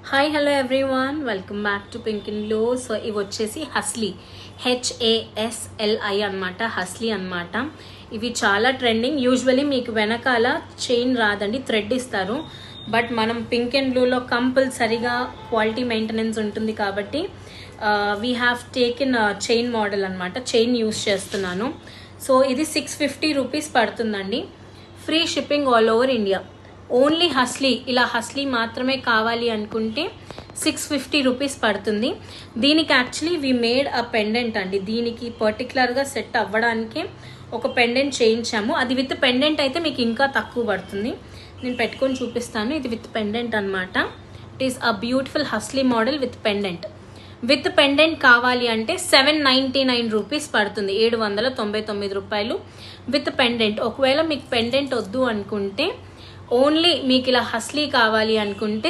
Hi hello everyone, welcome back to pink and blue. So ఇవి వచ్చేసి హస్లీ, HASLI అనమాట, హస్లీ అనమాట. ఇవి చాలా ట్రెండింగ్. యూజువలీ మీకు వెనకాల చైన్ రాదండి, థ్రెడ్ ఇస్తారు. బట్ మనం పింక్ అండ్ బ్లూలో కంపల్సరీగా క్వాలిటీ మెయింటెనెన్స్ ఉంటుంది కాబట్టి we have taken chain model అనమాట. చైన్ యూజ్ చేస్తున్నాను. సో ఇది 650 రూపీస్ పడుతుందండి. Free shipping all over India. Only hasli, ఇలా హస్లీ మాత్రమే కావాలి అనుకుంటే 650 రూపీస్ పడుతుంది. దీనికి actually we made a pendant అండి. దీనికి పర్టికులర్గా సెట్ అవ్వడానికి ఒక పెండెంట్ చేయించాము. అది విత్ పెండెంట్ అయితే మీకు ఇంకా తక్కువ పడుతుంది. నేను పెట్టుకొని చూపిస్తాను. ఇది విత్ పెండెంట్ అనమాట. It is a beautiful hasli model with pendant. With pendant కావాలి అంటే 799 రూపీస్ పడుతుంది, 799 రూపాయలు విత్ పెండెంట్. ఒకవేళ మీకు పెండెంట్ వద్దు అనుకుంటే, ఓన్లీ మీకు ఇలా హస్లీ కావాలి అనుకుంటే